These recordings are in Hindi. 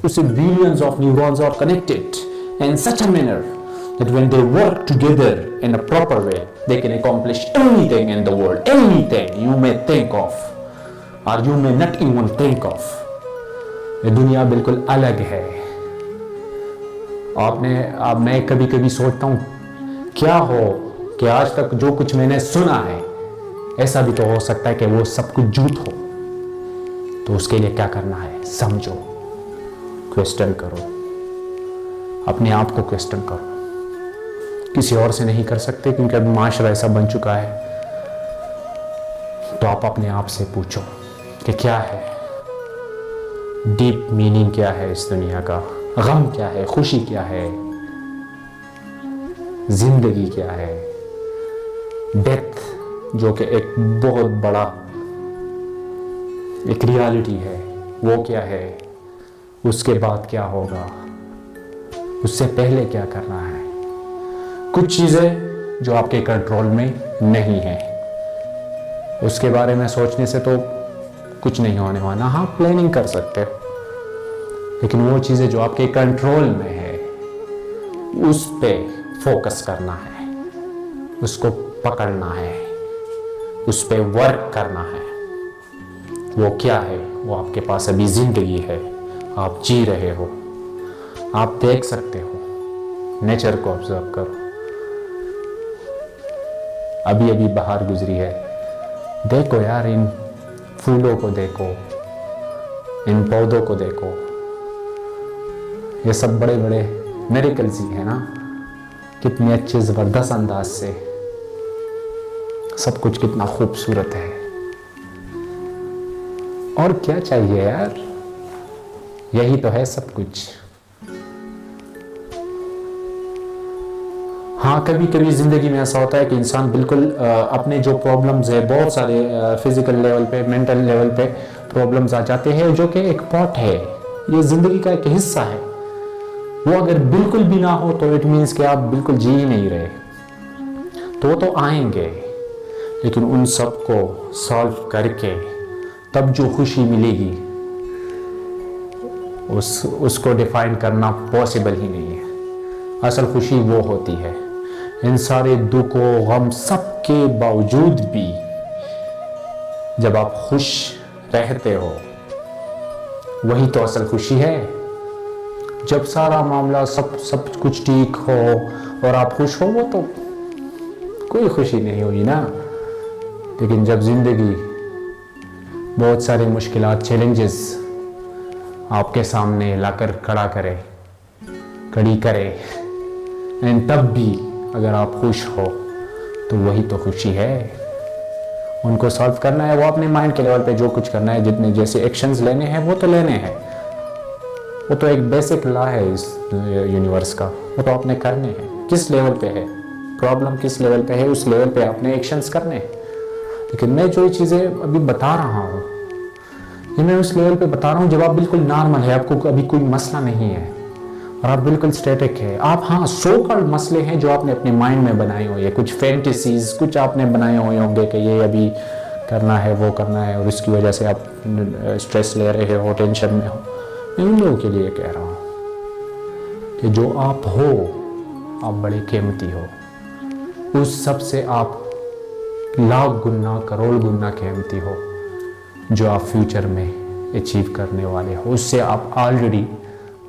उससे billions of neurons are connected in such a manner that when they work together in a proper way, they can accomplish anything in the world, anything you may think of or you may not even think of. ये दुनिया बिल्कुल अलग है। अब मैं कभी कभी सोचता हूँ क्या हो कि आज तक जो कुछ मैंने सुना है ऐसा भी तो हो सकता है कि वो सब कुछ झूठ हो। तो उसके लिए क्या करना है? समझो, क्वेश्चन करो, अपने आप को क्वेश्चन करो। किसी और से नहीं कर सकते क्योंकि अब माशरा ऐसा बन चुका है। तो आप अपने आप से पूछो कि क्या है डीप मीनिंग, क्या है इस दुनिया का, गम क्या है, खुशी क्या है, जिंदगी क्या है, डेथ जो कि एक बहुत बड़ा एक रियलिटी है, वो क्या है, उसके बाद क्या होगा, उससे पहले क्या करना है। कुछ चीजें जो आपके कंट्रोल में नहीं है, उसके बारे में सोचने से तो कुछ नहीं होने वाला। हाँ, प्लानिंग कर सकते हो, लेकिन वो चीजें जो आपके कंट्रोल में है उस पे फोकस करना है, उसको पकड़ना है, उस पे वर्क करना है। वो क्या है? वो आपके पास अभी जिंदगी है, आप जी रहे हो, आप देख सकते हो। नेचर को ऑब्जर्व करो, अभी अभी बाहर गुजरी है, देखो यार, इन फूलों को देखो, इन पौधों को देखो, ये सब बड़े बड़े मिरेकल्स ही है ना। कितने अच्छे जबरदस्त अंदाज से सब कुछ कितना खूबसूरत है। और क्या चाहिए यार, यही तो है सब कुछ। हाँ, कभी कभी जिंदगी में ऐसा होता है कि इंसान बिल्कुल अपने जो प्रॉब्लम्स है, बहुत सारे फिजिकल लेवल पे, मेंटल लेवल पे प्रॉब्लम्स आ जाते हैं जो कि एक पार्ट है, ये जिंदगी का एक हिस्सा है। वो अगर बिल्कुल भी ना हो तो इट मीन्स कि आप बिल्कुल जी ही नहीं रहे। तो आएंगे, लेकिन उन सब को सॉल्व करके तब जो खुशी मिलेगी उसको डिफाइन करना पॉसिबल ही नहीं है। असल खुशी वो होती है इन सारे दुखों गम सब के बावजूद भी जब आप खुश रहते हो, वही तो असल खुशी है। जब सारा मामला सब कुछ ठीक हो और आप खुश हो, वो तो कोई खुशी नहीं हुई ना। लेकिन जब जिंदगी बहुत सारे मुश्किलात, चैलेंजेस आपके सामने लाकर खड़ी करे, तब भी अगर आप खुश हो तो वही तो खुशी है। उनको सॉल्व करना है, वो अपने माइंड के लेवल पे जो कुछ करना है, जितने जैसे एक्शंस लेने हैं वो तो लेने हैं। वो तो एक बेसिक लॉ है इस यूनिवर्स का, वो तो आपने करने हैं। किस लेवल पे है प्रॉब्लम, किस लेवल पे है, उस लेवल पे आपने एक्शंस करने हैं। लेकिन मैं जो चीज़ें अभी बता रहा हूँ, ये मैं उस लेवल पे बता रहा हूँ जब आप बिल्कुल नॉर्मल है, आपको अभी कोई मसला नहीं है और आप बिल्कुल स्टैटिक है। आप हाँ, सो कॉल्ड मसले हैं जो आपने अपने माइंड में बनाए हुए हैं, कुछ फैंटेसीज कुछ आपने बनाए हुए होंगे कि ये अभी करना है, वो करना है, और इसकी वजह से आप स्ट्रेस ले रहे हो, टेंशन में हो। मैं उन लोगों के लिए कह रहा हूँ कि जो आप हो, आप बड़े कीमती हो। उस सब से आप लाख गुना, करोड़ गुना कीमती हो जो आप फ्यूचर में अचीव करने वाले हो। उससे आप ऑलरेडी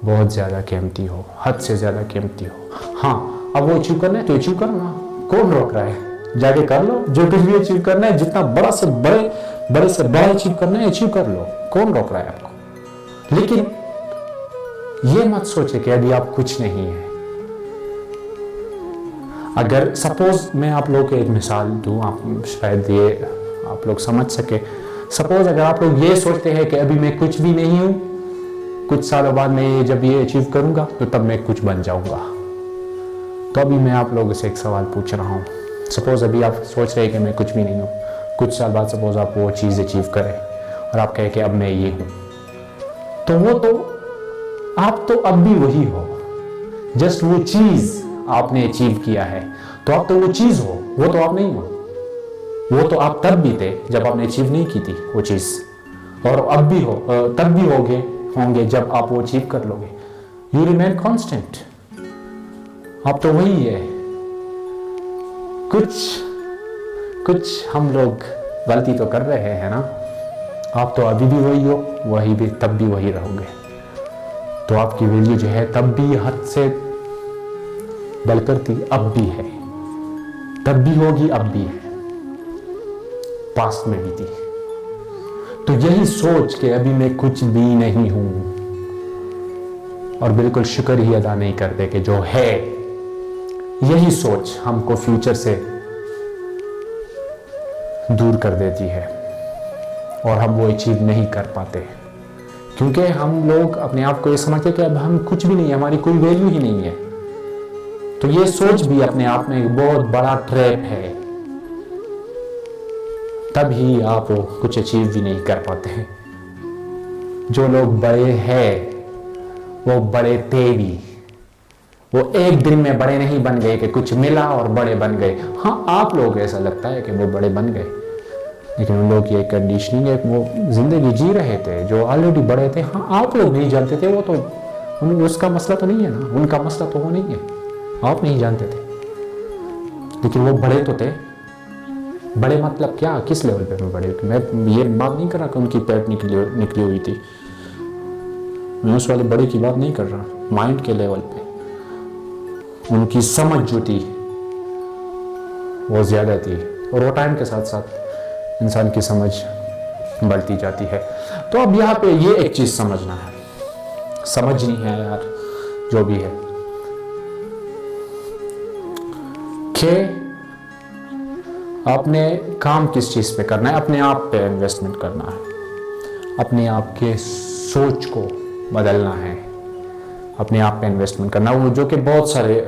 बहुत ज़्यादा कीमती हो, हद से ज़्यादा कीमती हो। हाँ, अब वो अचीव करना है तो अचीव करो ना, कौन रोक रहा है? जाके कर लो, जो कुछ भी अचीव करना है, जितना बड़ा से बड़ा अचीव करना है, अचीव कर लो, कौन रोक रहा है आपको? लेकिन ये मत सोचे कि अभी आप कुछ नहीं है। अगर सपोज मैं आप लोगों को एक मिसाल दूं, आप शायद ये आप लोग समझ सके। सपोज अगर आप लोग ये सोचते हैं कि अभी मैं कुछ भी नहीं हूं, कुछ सालों बाद मैं जब ये अचीव करूंगा तो तब मैं कुछ बन जाऊंगा, तो अभी मैं आप लोगों से एक सवाल पूछ रहा हूं। सपोज अभी आप सोच रहे हैं कि मैं कुछ भी नहीं हूं, कुछ साल बाद सपोज आप वो चीज़ अचीव करें और आप कहें कि अब मैं ये हूं, तो वो तो आप तो अब भी वही हो, जस्ट वो चीज़ आपने अचीव किया है, तो आप तो वो चीज़ हो, वो तो आप नहीं हो। वो तो आप तब भी थे जब आपने अचीव नहीं की थी वो चीज़, और अब भी हो, तब भी होंगे जब आप वो अचीव कर लोगे। यू रिमेन कांस्टेंट, आप तो वही है। कुछ हम लोग गलती तो कर रहे हैं ना, आप तो अभी भी वही हो, वही भी तब भी वही रहोगे। तो आपकी वैल्यू जो है तब भी हद से बढ़कर थी, अब भी है, तब भी होगी, अब भी है, पास्ट में भी थी। तो यही सोच के अभी मैं कुछ भी नहीं हूं और बिल्कुल शुक्र ही अदा नहीं करते कि जो है, यही सोच हमको फ्यूचर से दूर कर देती है और हम वो अचीव नहीं कर पाते, क्योंकि हम लोग अपने आप को ये समझते कि अब हम कुछ भी नहीं है, हमारी कोई वैल्यू ही नहीं है। तो ये सोच भी अपने आप में एक बहुत बड़ा ट्रैप है, तभी आप वो कुछ अचीव भी नहीं कर पाते हैं। जो लोग बड़े हैं वो बड़े थे भी, वो एक दिन में बड़े नहीं बन गए कि कुछ मिला और बड़े बन गए। हाँ, आप लोग ऐसा लगता है कि वो बड़े बन गए, लेकिन उन लोग की एक कंडीशनिंग है, वो जिंदगी जी रहे थे जो ऑलरेडी बड़े थे। हाँ, आप लोग नहीं जानते थे, वो तो उसका मसला तो नहीं है ना, उनका मसला तो वो नहीं है, आप नहीं जानते थे, लेकिन वो बड़े तो थे। बड़े मतलब क्या, किस लेवल पे मैं बड़े? मैं ये बात नहीं कर रहा कि उनकी पैट निकली हुई थी, मैं उस वाले बड़े की बात नहीं कर रहा, माइंड के लेवल पे उनकी समझ जो थी वो ज्यादा थी, और वो टाइम के साथ साथ इंसान की समझ बढ़ती जाती है। तो अब यहाँ पे ये एक चीज समझना है, समझनी है यार, जो भी है, कि आपने काम किस चीज पे करना है, अपने आप पे इन्वेस्टमेंट करना है, अपने आप के सोच को बदलना है, अपने आप पे इन्वेस्टमेंट करना, वो जो कि बहुत सारे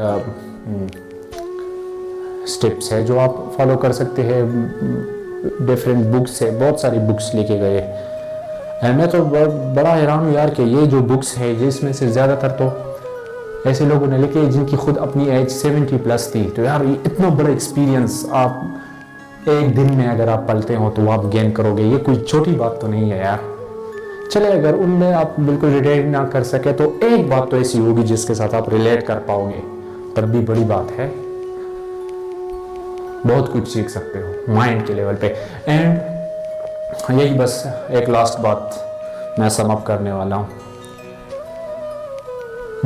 स्टेप्स है जो आप फॉलो कर सकते हैं। डिफरेंट बुक्स से, बहुत सारी बुक्स लिखे गए हैं। मैं तो बड़ा हैरान हूँ यार कि ये जो बुक्स है, जिसमें से ज़्यादातर तो ऐसे लोगों ने लिखे जिनकी खुद अपनी एज 70+ थी। तो यार, ये इतना बड़ा एक्सपीरियंस आप एक दिन में अगर आप पलते हो तो आप गेन करोगे, ये कोई छोटी बात तो नहीं है यार। चले, अगर उनमें आप बिल्कुल रिलेट ना कर सके तो एक बात तो ऐसी होगी जिसके साथ आप रिलेट कर पाओगे, तब भी बड़ी बात है। बहुत कुछ सीख सकते हो माइंड के लेवल पे। एंड यही बस एक लास्ट बात मैं सम अप करने वाला हूं।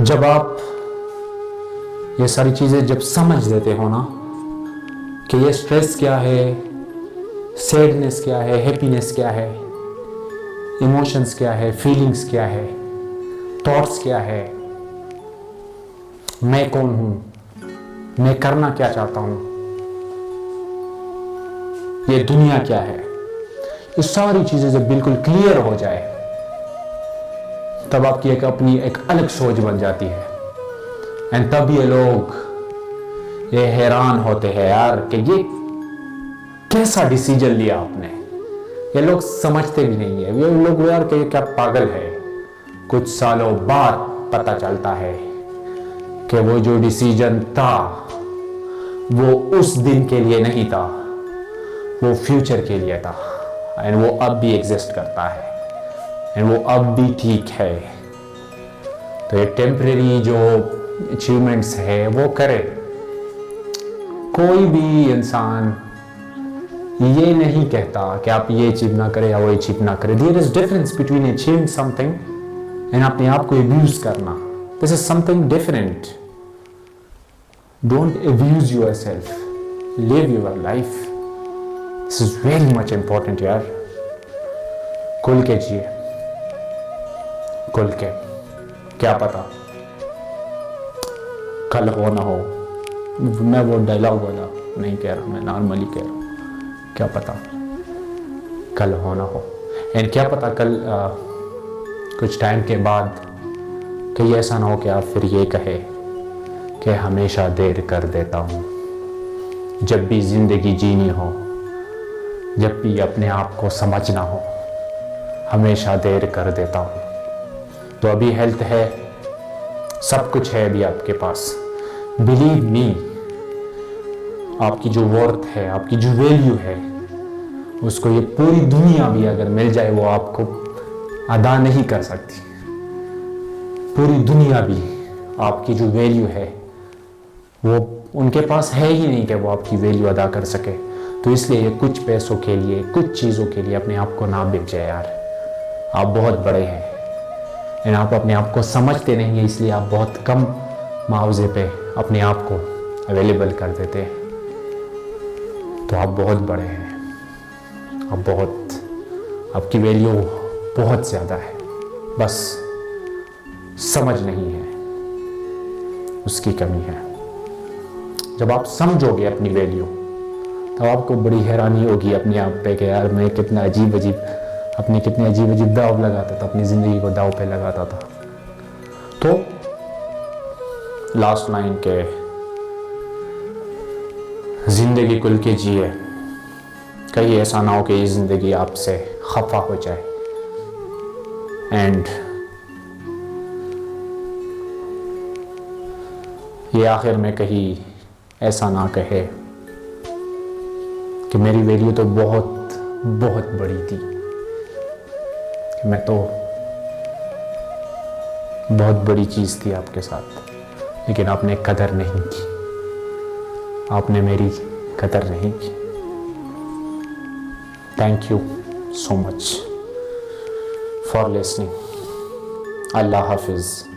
जब आप ये सारी चीजें जब समझ लेते हो ना कि ये स्ट्रेस क्या है, सैडनेस क्या है, हैप्पीनेस क्या है, इमोशंस क्या है, फीलिंग्स क्या है, थॉट्स क्या है, मैं कौन हूं, मैं करना क्या चाहता हूं, ये दुनिया क्या है, ये सारी चीजें जब बिल्कुल क्लियर हो जाए तब आपकी अपनी एक अलग सोच बन जाती है। एंड तब ये लोग ये हैरान होते हैं यार कि ये कैसा डिसीजन लिया आपने। ये लोग समझते भी नहीं है, ये लोग यार कि क्या पागल है। कुछ सालों बाद पता चलता है कि वो जो डिसीजन था वो उस दिन के लिए नहीं था, वो फ्यूचर के लिए था। एंड वो अब भी एग्जिस्ट करता है, एंड वो अब भी ठीक है। तो ये टेम्परेरी जो अचीवमेंट्स है वो करे। कोई भी इंसान ये नहीं कहता कि आप ये अचीव ना करें या वो अचीव ना करें। There is difference between achieving something and अपने आप को अब्यूज करना। This is something different. Don't abuse yourself, live your life. This is very much important यार। खुल के जिए, खुल के। क्या पता कल हो ना हो। मैं वो डायलॉग वाला नहीं कह रहा, मैं नॉर्मली कह रहा हूँ। क्या पता कल हो ना हो। एंड क्या पता कल कुछ टाइम के बाद कहीं ऐसा ना हो कि आप फिर ये कहे कि हमेशा देर कर देता हूँ। जब भी जिंदगी जीनी हो, जब भी अपने आप को समझना हो, हमेशा देर कर देता हूँ। तो अभी हेल्थ है, सब कुछ है अभी आपके पास। बिलीव मी, आपकी जो वर्थ है, आपकी जो वैल्यू है, उसको ये पूरी दुनिया भी अगर मिल जाए वो आपको अदा नहीं कर सकती। पूरी दुनिया भी आपकी जो वैल्यू है वो उनके पास है ही नहीं कि वो आपकी वैल्यू अदा कर सके। तो इसलिए कुछ पैसों के लिए, कुछ चीज़ों के लिए अपने आप को ना बेचें यार। आप बहुत बड़े हैं लेकिन आप अपने आप को समझते नहीं हैं, इसलिए आप बहुत कम मुआवजे पे अपने आप को अवेलेबल कर देते हैं। तो आप बहुत बड़े हैं, आपकी वैल्यू बहुत ज़्यादा है, बस समझ नहीं है, उसकी कमी है। जब आप समझोगे अपनी वैल्यू तब आपको बड़ी हैरानी होगी अपने आप पे कि यार मैं कितने अजीब अजीब दाव लगाता था, अपनी ज़िंदगी को दाव पे लगाता था। तो लास्ट लाइन के ज़िंदगी खुल के जिए, कहीं ऐसा ना हो कि ये ज़िंदगी आपसे खफा हो जाए एंड ये आखिर में कहीं ऐसा ना कहे कि मेरी वैल्यू तो बहुत बहुत बड़ी थी, कि मैं तो बहुत बड़ी चीज़ थी आपके साथ, लेकिन आपने कदर नहीं की, आपने मेरी कदर नहीं की। Thank you so much for listening. अल्लाह हाफिज़।